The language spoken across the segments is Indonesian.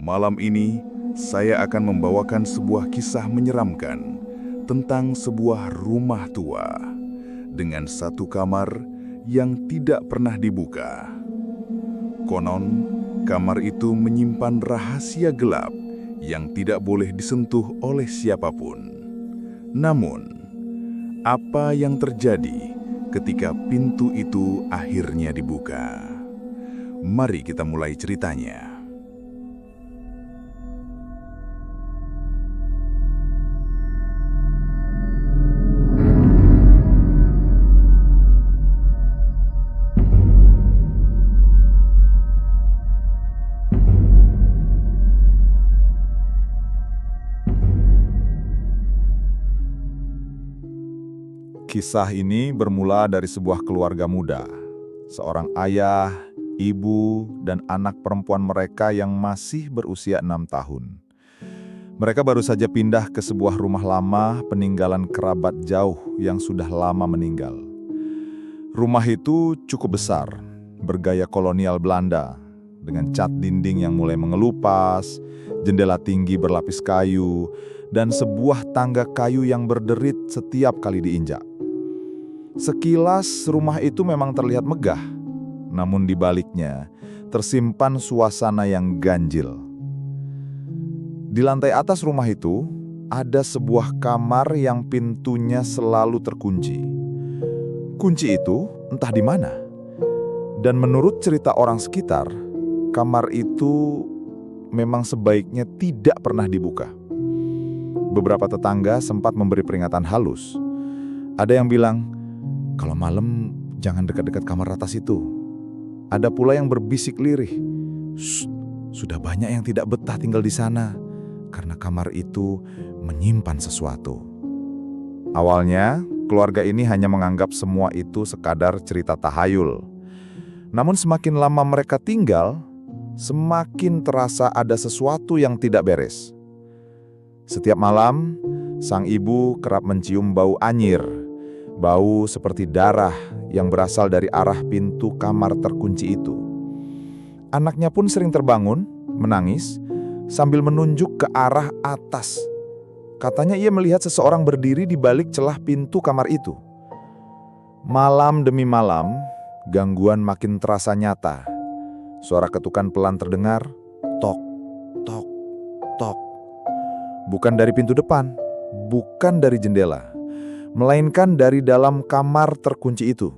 Malam ini, saya akan membawakan sebuah kisah menyeramkan tentang sebuah rumah tua dengan satu kamar yang tidak pernah dibuka. Konon, kamar itu menyimpan rahasia gelap yang tidak boleh disentuh oleh siapapun. Namun, apa yang terjadi ketika pintu itu akhirnya dibuka? Mari kita mulai ceritanya. Kisah ini bermula dari sebuah keluarga muda, seorang ayah, ibu, dan anak perempuan mereka yang masih berusia 6 tahun. Mereka baru saja pindah ke sebuah rumah lama peninggalan kerabat jauh yang sudah lama meninggal. Rumah itu cukup besar, bergaya kolonial Belanda, dengan cat dinding yang mulai mengelupas, jendela tinggi berlapis kayu, dan sebuah tangga kayu yang berderit setiap kali diinjak. Sekilas rumah itu memang terlihat megah, namun di baliknya tersimpan suasana yang ganjil. Di lantai atas rumah itu ada sebuah kamar yang pintunya selalu terkunci. Kunci itu entah di mana. Dan menurut cerita orang sekitar, kamar itu memang sebaiknya tidak pernah dibuka. Beberapa tetangga sempat memberi peringatan halus. Ada yang bilang, "Kalau malam jangan dekat-dekat kamar atas itu." Ada pula yang berbisik lirih, "Shh, sudah banyak yang tidak betah tinggal di sana karena kamar itu menyimpan sesuatu." Awalnya, keluarga ini hanya menganggap semua itu sekadar cerita tahayul. Namun semakin lama mereka tinggal, semakin terasa ada sesuatu yang tidak beres. Setiap malam, sang ibu kerap mencium bau anyir. Bau seperti darah yang berasal dari arah pintu kamar terkunci itu. Anaknya pun sering terbangun, menangis, sambil menunjuk ke arah atas. Katanya ia melihat seseorang berdiri di balik celah pintu kamar itu. Malam demi malam, gangguan makin terasa nyata. Suara ketukan pelan terdengar, tok, tok, tok. Bukan dari pintu depan, bukan dari jendela, melainkan dari dalam kamar terkunci itu.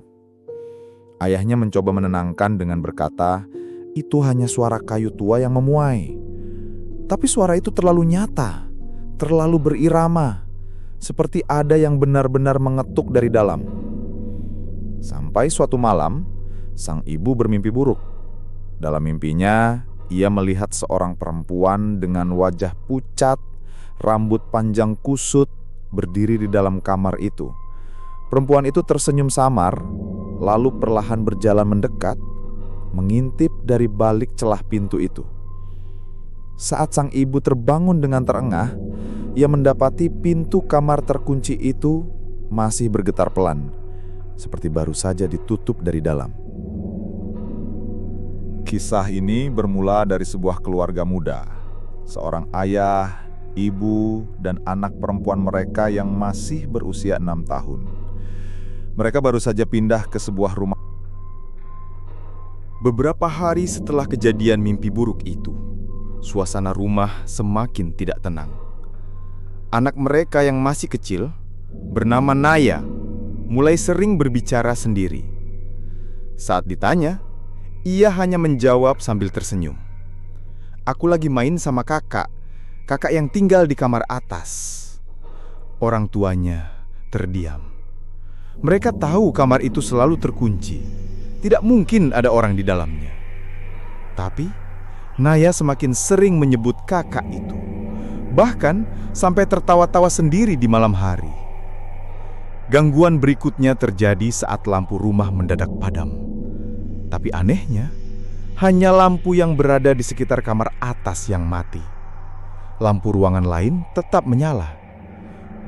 Ayahnya mencoba menenangkan dengan berkata, itu hanya suara kayu tua yang memuai. Tapi suara itu terlalu nyata, terlalu berirama, seperti ada yang benar-benar mengetuk dari dalam. Sampai suatu malam, sang ibu bermimpi buruk. Dalam mimpinya, ia melihat seorang perempuan dengan wajah pucat, rambut panjang kusut, berdiri di dalam kamar itu. Perempuan itu tersenyum samar, lalu perlahan berjalan mendekat, mengintip dari balik celah pintu itu. Saat sang ibu terbangun dengan terengah, ia mendapati pintu kamar terkunci itu masih bergetar pelan, seperti baru saja ditutup dari dalam. Kisah ini bermula dari sebuah keluarga muda, seorang ayah, ibu, dan anak perempuan mereka yang masih berusia 6 tahun. Mereka baru saja pindah ke sebuah rumah. Beberapa hari setelah kejadian mimpi buruk itu, suasana rumah semakin tidak tenang. Anak mereka yang masih kecil, bernama Naya, mulai sering berbicara sendiri. Saat ditanya, ia hanya menjawab sambil tersenyum. "Aku lagi main sama kakak yang tinggal di kamar atas." Orang tuanya terdiam. Mereka tahu kamar itu selalu terkunci. Tidak mungkin ada orang di dalamnya. Tapi Naya semakin sering menyebut kakak itu. Bahkan sampai tertawa-tawa sendiri di malam hari. Gangguan berikutnya terjadi saat lampu rumah mendadak padam. Tapi anehnya, hanya lampu yang berada di sekitar kamar atas yang mati. Lampu ruangan lain tetap menyala.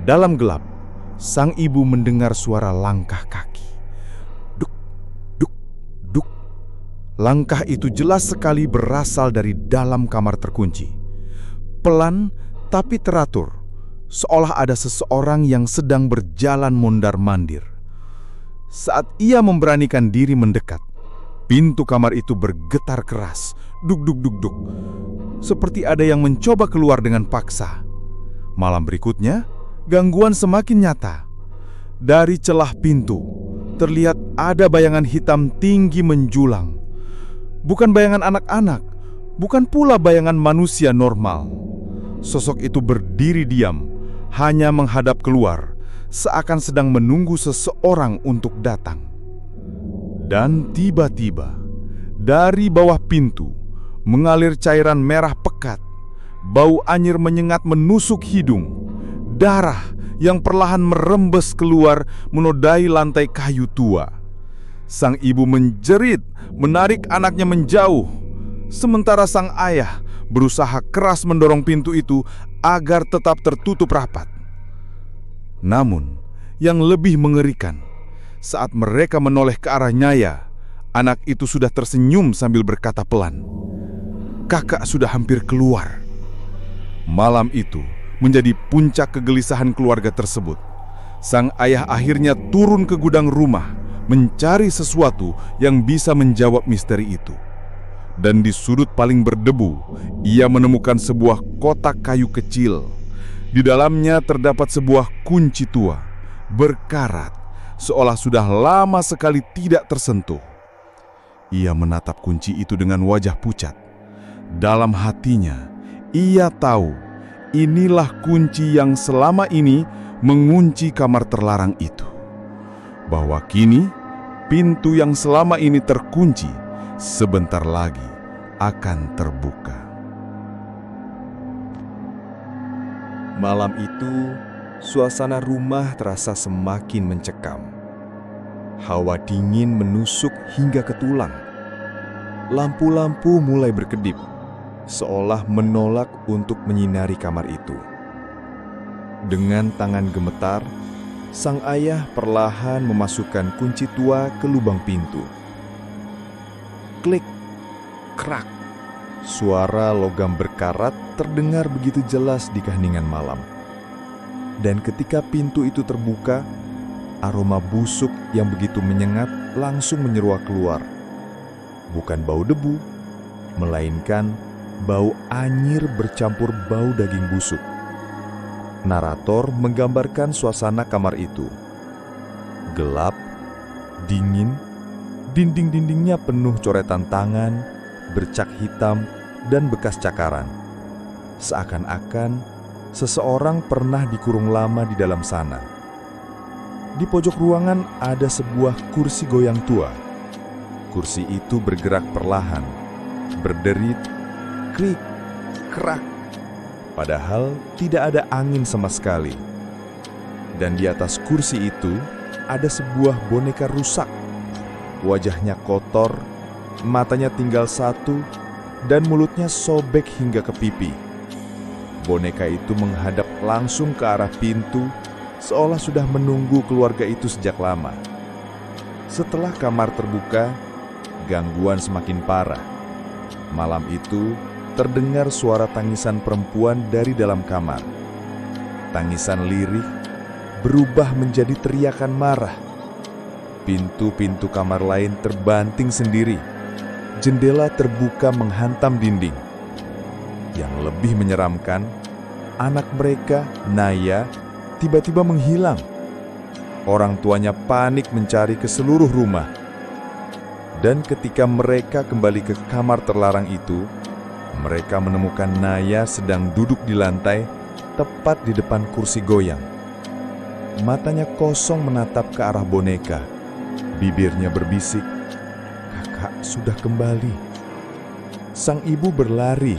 Dalam gelap, sang ibu mendengar suara langkah kaki. Duk, duk, duk. Langkah itu jelas sekali berasal dari dalam kamar terkunci. Pelan tapi teratur, seolah ada seseorang yang sedang berjalan mondar-mandir. Saat ia memberanikan diri mendekat, pintu kamar itu bergetar keras, duk-duk-duk-duk, seperti ada yang mencoba keluar dengan paksa. Malam berikutnya, gangguan semakin nyata. Dari celah pintu, terlihat ada bayangan hitam tinggi menjulang. Bukan bayangan anak-anak, bukan pula bayangan manusia normal. Sosok itu berdiri diam, hanya menghadap keluar, seakan sedang menunggu seseorang untuk datang. Dan tiba-tiba, dari bawah pintu, mengalir cairan merah pekat. Bau anyir menyengat menusuk hidung. Darah yang perlahan merembes keluar menodai lantai kayu tua. Sang ibu menjerit, menarik anaknya menjauh. Sementara sang ayah berusaha keras mendorong pintu itu agar tetap tertutup rapat. Namun, yang lebih mengerikan, saat mereka menoleh ke arah Nyaya, anak itu sudah tersenyum sambil berkata pelan, "Kakak sudah hampir keluar." Malam itu menjadi puncak kegelisahan keluarga tersebut. Sang ayah akhirnya turun ke gudang rumah, mencari sesuatu yang bisa menjawab misteri itu. Dan di sudut paling berdebu, ia menemukan sebuah kotak kayu kecil. Di dalamnya terdapat sebuah kunci tua, berkarat, seolah sudah lama sekali tidak tersentuh. Ia menatap kunci itu dengan wajah pucat. Dalam hatinya, ia tahu inilah kunci yang selama ini mengunci kamar terlarang itu. Bahwa kini, pintu yang selama ini terkunci sebentar lagi akan terbuka. Malam itu, suasana rumah terasa semakin mencekam. Hawa dingin menusuk hingga ke tulang. Lampu-lampu mulai berkedip, seolah menolak untuk menyinari kamar itu. Dengan tangan gemetar, sang ayah perlahan memasukkan kunci tua ke lubang pintu. Klik, krak, suara logam berkarat terdengar begitu jelas di keheningan malam. Dan ketika pintu itu terbuka, aroma busuk yang begitu menyengat langsung menyeruak keluar. Bukan bau debu, melainkan bau anyir bercampur bau daging busuk. Narator menggambarkan suasana kamar itu. Gelap, dingin, dinding-dindingnya penuh coretan tangan, bercak hitam, dan bekas cakaran. Seakan-akan seseorang pernah dikurung lama di dalam sana. Di pojok ruangan ada sebuah kursi goyang tua. Kursi itu bergerak perlahan, berderit, klik, krak. Padahal tidak ada angin sama sekali. Dan di atas kursi itu ada sebuah boneka rusak. Wajahnya kotor, matanya tinggal satu, dan mulutnya sobek hingga ke pipi. Boneka itu menghadap langsung ke arah pintu, seolah sudah menunggu keluarga itu sejak lama. Setelah kamar terbuka, gangguan semakin parah. Malam itu, terdengar suara tangisan perempuan dari dalam kamar. Tangisan lirih berubah menjadi teriakan marah. Pintu-pintu kamar lain terbanting sendiri. Jendela terbuka menghantam dinding. Yang lebih menyeramkan, anak mereka, Naya, tiba-tiba menghilang. Orang tuanya panik mencari ke seluruh rumah. Dan ketika mereka kembali ke kamar terlarang itu, mereka menemukan Naya sedang duduk di lantai, tepat di depan kursi goyang. Matanya kosong menatap ke arah boneka. Bibirnya berbisik, "Kakak sudah kembali." Sang ibu berlari,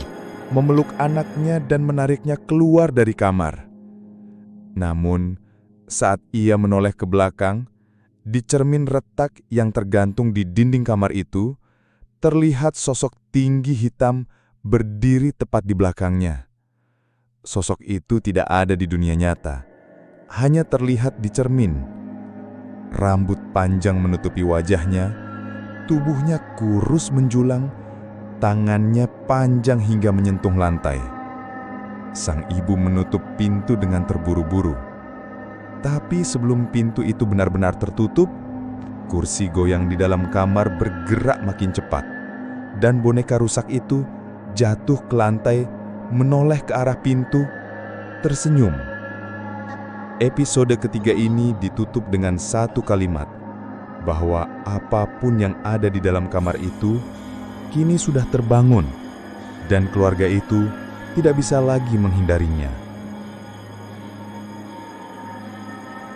memeluk anaknya dan menariknya keluar dari kamar. Namun, saat ia menoleh ke belakang, di cermin retak yang tergantung di dinding kamar itu, terlihat sosok tinggi hitam berdiri tepat di belakangnya. Sosok itu tidak ada di dunia nyata, hanya terlihat di cermin. Rambut panjang menutupi wajahnya, Tubuhnya kurus menjulang, tangannya panjang hingga menyentuh lantai. Sang ibu menutup pintu dengan terburu-buru. Tapi sebelum pintu itu benar-benar tertutup, kursi goyang di dalam kamar bergerak makin cepat, dan boneka rusak itu jatuh ke lantai, menoleh ke arah pintu, tersenyum. Episode ketiga ini ditutup dengan satu kalimat, bahwa apapun yang ada di dalam kamar itu kini sudah terbangun, dan keluarga itu tidak bisa lagi menghindarinya.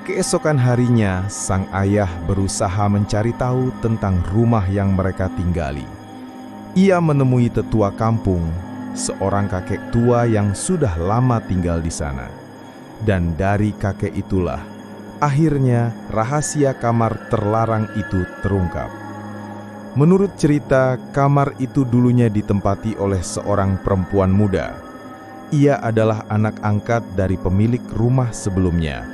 Keesokan harinya, sang ayah berusaha mencari tahu tentang rumah yang mereka tinggali. Ia menemui tetua kampung, seorang kakek tua yang sudah lama tinggal di sana. Dan dari kakek itulah, akhirnya rahasia kamar terlarang itu terungkap. Menurut cerita, kamar itu dulunya ditempati oleh seorang perempuan muda. Ia adalah anak angkat dari pemilik rumah sebelumnya.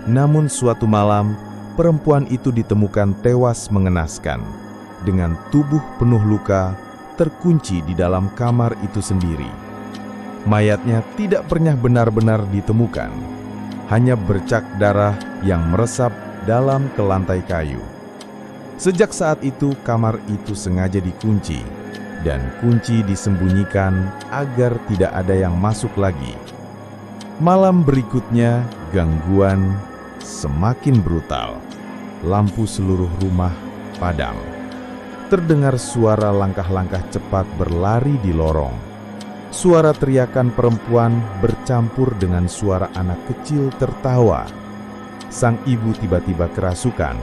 Namun suatu malam, perempuan itu ditemukan tewas mengenaskan, dengan tubuh penuh luka, terkunci di dalam kamar itu sendiri. Mayatnya tidak pernah benar-benar ditemukan, hanya bercak darah yang meresap dalam ke lantai kayu. Sejak saat itu, kamar itu sengaja dikunci, dan kunci disembunyikan agar tidak ada yang masuk lagi. Malam berikutnya, gangguan semakin brutal. Lampu seluruh rumah padam. Terdengar suara langkah-langkah cepat berlari di lorong. Suara teriakan perempuan bercampur dengan suara anak kecil tertawa. Sang ibu tiba-tiba kerasukan.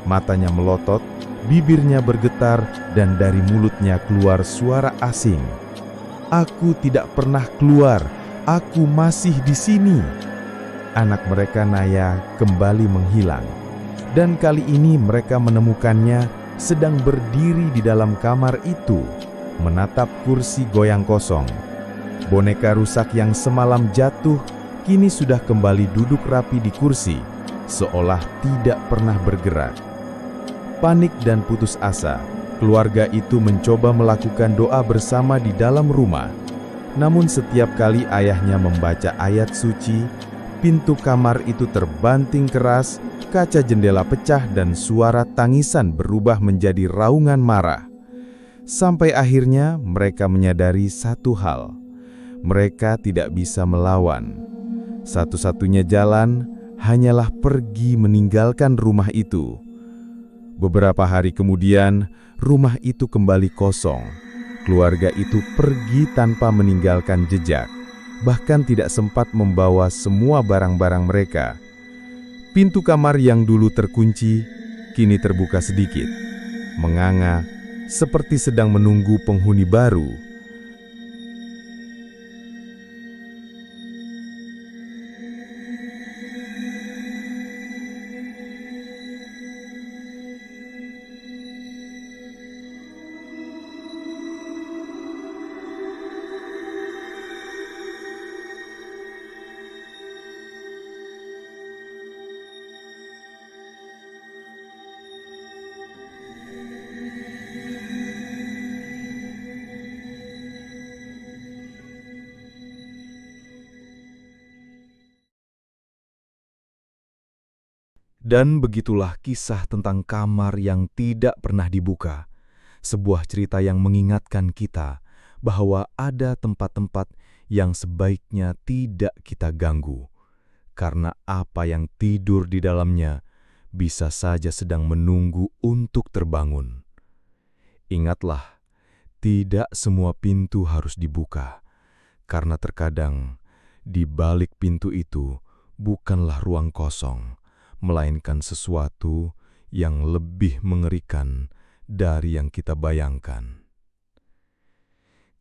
Matanya melotot, bibirnya bergetar, dan dari mulutnya keluar suara asing. "Aku tidak pernah keluar, aku masih di sini." Anak mereka Naya kembali menghilang. Dan kali ini mereka menemukannya sedang berdiri di dalam kamar itu, menatap kursi goyang kosong. Boneka rusak yang semalam jatuh kini sudah kembali duduk rapi di kursi, seolah tidak pernah bergerak. Panik dan putus asa, keluarga itu mencoba melakukan doa bersama di dalam rumah. Namun setiap kali ayahnya membaca ayat suci, pintu kamar itu terbanting keras, kaca jendela pecah, dan suara tangisan berubah menjadi raungan marah. Sampai akhirnya mereka menyadari satu hal. Mereka tidak bisa melawan. Satu-satunya jalan hanyalah pergi meninggalkan rumah itu. Beberapa hari kemudian, rumah itu kembali kosong. Keluarga itu pergi tanpa meninggalkan jejak, bahkan tidak sempat membawa semua barang-barang mereka. Pintu kamar yang dulu terkunci, kini terbuka sedikit, menganga, seperti sedang menunggu penghuni baru. Dan begitulah kisah tentang kamar yang tidak pernah dibuka. Sebuah cerita yang mengingatkan kita bahwa ada tempat-tempat yang sebaiknya tidak kita ganggu, karena apa yang tidur di dalamnya bisa saja sedang menunggu untuk terbangun. Ingatlah, tidak semua pintu harus dibuka, karena terkadang di balik pintu itu bukanlah ruang kosong, melainkan sesuatu yang lebih mengerikan dari yang kita bayangkan.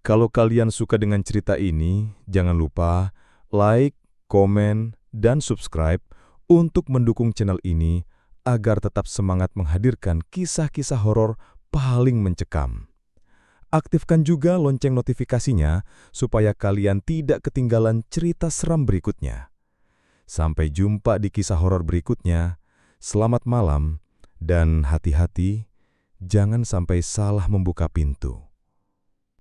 Kalau kalian suka dengan cerita ini, jangan lupa like, komen, dan subscribe untuk mendukung channel ini agar tetap semangat menghadirkan kisah-kisah horor paling mencekam. Aktifkan juga lonceng notifikasinya supaya kalian tidak ketinggalan cerita seram berikutnya. Sampai jumpa di kisah horor berikutnya. Selamat malam dan hati-hati Jangan sampai salah membuka pintu.